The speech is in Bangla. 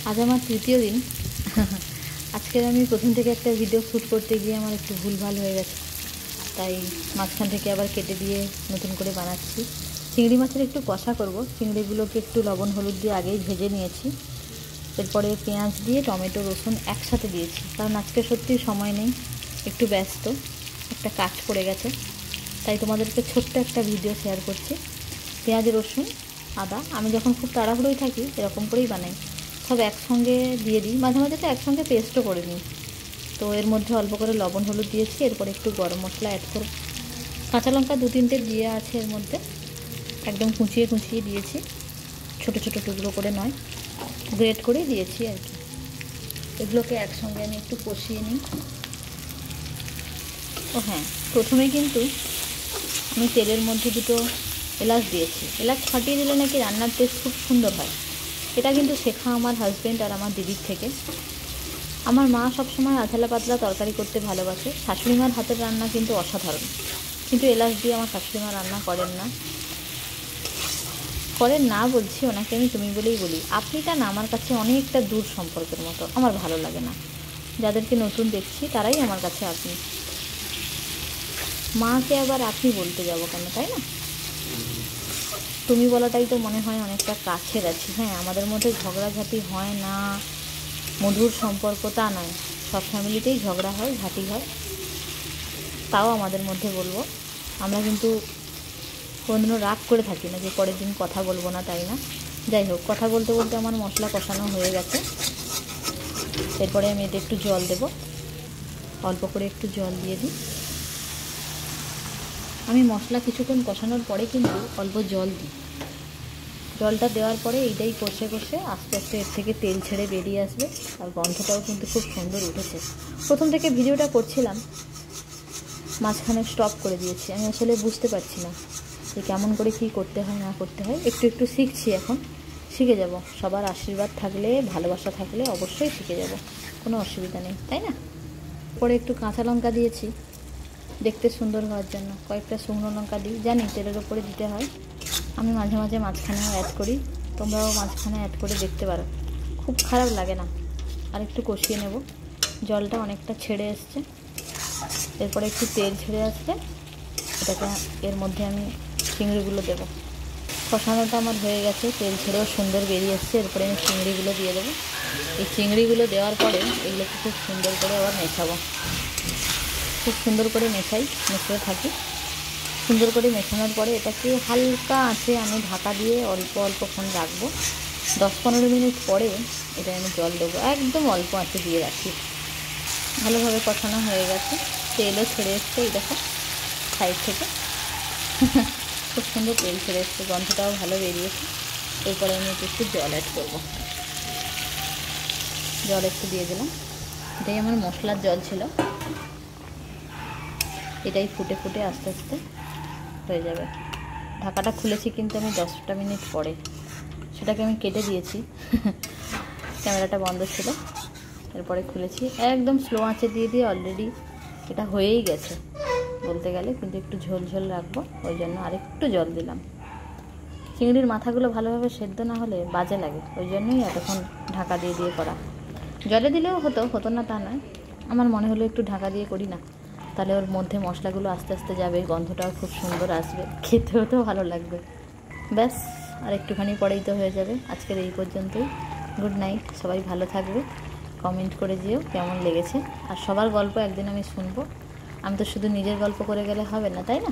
আজ আমার তৃতীয় দিন। আজকে আমি প্রথম থেকে একটা ভিডিও শ্যুট করতে গিয়ে আমার একটু ভুলভাল হয়ে গেছে, তাই মাঝখান থেকে আবার কেটে দিয়ে নতুন করে বানাচ্ছি। চিংড়ি মাছের একটু কষা করব। চিংড়িগুলোকে একটু লবণ হলুদ দিয়ে আগেই ভেজে নিয়েছি। এরপরে পেঁয়াজ দিয়ে টমেটো রসুন একসাথে দিয়েছি, কারণ আজকে সত্যি সময় নেই, একটু ব্যস্ত, একটা কাজ পড়ে গেছে, তাই তোমাদেরকে ছোট্ট একটা ভিডিও শেয়ার করছি। পেঁয়াজ রসুন আদা আমি যখন খুব তাড়াহুড়োই থাকি এরকম করেই বানাই, সব একসঙ্গে দিয়ে দিই, মাঝে মাঝে তো একসঙ্গে পেস্টও করে নিই। তো এর মধ্যে অল্প করে লবণ হলুদ দিয়েছি, এরপরে একটু গরম মশলা অ্যাড করব। কাঁচা লঙ্কা 2-3টে দিয়ে আছে এর মধ্যে, একদম কুচিয়ে কুচিয়ে দিয়েছি, ছোট ছোট টুকরো করে নয়, গ্রেট করে দিয়েছি আর কি। এগুলোকে একসঙ্গে আমি একটু কষিয়ে নিই। ও হ্যাঁ, প্রথমে কিন্তু আমি তেলের মধ্যে দুটো এলাচ দিয়েছি। এলাচ ফাটিয়ে দিলে নাকি রান্নার টেস্ট খুব সুন্দর হয়। এটা কিন্তু শেখা আমার হাজব্যান্ড আর আমার দিদির থেকে। আমার মা সবসময় আঝালা পাতলা তরকারি করতে ভালোবাসে, শাশুড়ি মার হাতের রান্না কিন্তু অসাধারণ, কিন্তু এলাচ দিয়ে আমার শাশুড়ি মা রান্না করেন না বলছি, ওনাকে আমি তুমি বলেই বলি। আপনিটা না আমার কাছে অনেকটা দূর সম্পর্কের মতো, আমার ভালো লাগে না। যাদেরকে নতুন দেখছি তারাই আমার কাছে আপনি। মাকে আবার আপনি বলতে যাবো কেন, তাই না? তুমি বলাটাই তো মনে হয় অনেকটা কাছের আছি। হ্যাঁ, আমাদের মধ্যে ঝগড়াঝাটি হয় না, মধুর সম্পর্ক তা নয়, সব ফ্যামিলিতেই ঝগড়া হয়, ঝাঁটি হয়, তাও আমাদের মধ্যে বলবো। আমরা কিন্তু কোনোদিনও রাগ করে থাকি না যে পরের দিন কথা বলবো না, তাই না? যাই হোক, কথা বলতে বলতে আমার মশলা কষানো হয়ে গেছে। এরপরে আমি এতে একটু জল দেব, অল্প করে একটু জল দিয়ে দিই। আমি মশলা কিছুক্ষণ কষানোর পরে কিন্তু অল্প জল দিই। জলটা দেওয়ার পরে এইটাই কষে কষে আস্তে আস্তে এর থেকে তেল ছেড়ে বেরিয়ে আসবে, আর গন্ধটাও কিন্তু খুব সুন্দর উঠেছে। প্রথম থেকে ভিডিওটা করছিলাম, মাঝখানে স্টপ করে দিয়েছি। আমি আসলে বুঝতে পারছি না যে কেমন করে কী করতে হয় না করতে হয়, একটু একটু শিখছি, এখন শিখে যাব। সবার আশীর্বাদ থাকলে, ভালোবাসা থাকলে অবশ্যই শিখে যাব, কোনো অসুবিধা নেই, তাই না? পরে একটু কাঁচা লঙ্কা দিয়েছি দেখতে সুন্দর হওয়ার জন্য, কয়েকটা শুকনো লঙ্কা দিই, জানি তেলের ওপরে দিতে হয়। আমি মাঝে মাঝে মাঝখানেও অ্যাড করি, তোমরাও মাঝখানে অ্যাড করে দেখতে পারো, খুব খারাপ লাগে না। আর একটু কষিয়ে নেব, জলটা অনেকটা ছেড়ে এসছে। এরপরে একটু তেল ছেড়ে আসলে এটাকে এর মধ্যে আমি চিংড়িগুলো দেবো। কষানোটা আমার হয়ে গেছে, তেল ছেড়েও সুন্দর বেরিয়ে এসছে। এরপরে আমি চিংড়িগুলো দিয়ে দেবো। এই চিংড়িগুলো দেওয়ার পরে এগুলোকে খুব সুন্দর করে আবার মেশাবো, খুব সুন্দর করে মেশাতে থাকি। সুন্দর করে মেশানোর পরে এটাকে হালকা আঁচে আমি ঢাকা দিয়ে অল্প অল্পক্ষণ রাখবো। 10-15 মিনিট পরে এটা আমি জল দেবো, একদম অল্প আঁচে দিয়ে রাখি। ভালোভাবে কষানো হয়ে গেছে, তেলও ছেড়ে এসছে, এই দেখো সাইড থেকে খুব সুন্দর তেল ছেড়ে এসছে, গন্ধটাও ভালো বেরিয়েছে। এরপরে আমি একটু জল অ্যাড করবো, জল একটু দিয়ে দিলাম। এটাই আমার মশলার জল ছিল, এটাই ফুটে ফুটে আস্তে আস্তে হয়ে যাবে। ঢাকাটা খুলেছি কিন্তু আমি 10টা মিনিট পরে, সেটাকে আমি কেটে দিয়েছি, ক্যামেরাটা বন্ধ ছিল। এরপরে খুলেছি, একদম স্লো আঁচে দিয়ে অলরেডি এটা হয়েই গেছে বলতে গেলে, কিন্তু একটু ঝোল ঝোল রাখবো, ওই জন্য আরেকটু জল দিলাম। চিংড়ির মাথাগুলো ভালোভাবে সেদ্ধ না হলে বাজে লাগে, ওই জন্যই এতক্ষণ ঢাকা দিয়ে করা। জলে দিলেও হতো না তা নয়, আমার মনে হলো একটু ঢাকা দিয়ে করি না, তাহলে ওর মধ্যে মশলাগুলো আস্তে আস্তে যাবে, গন্ধটাও খুব সুন্দর আসবে, খেতেও তো ভালো লাগবে। ব্যাস, আর একটুখানি পরেই তো হয়ে যাবে। আজকের এই পর্যন্তই। গুড নাইট, সবাই ভালো থাকবে। কমেন্ট করে যেও কেমন লেগেছে, আর সবার গল্প একদিন আমি শুনবো। আমি তো শুধু নিজের গল্প করে গেলে হবে না, তাই না?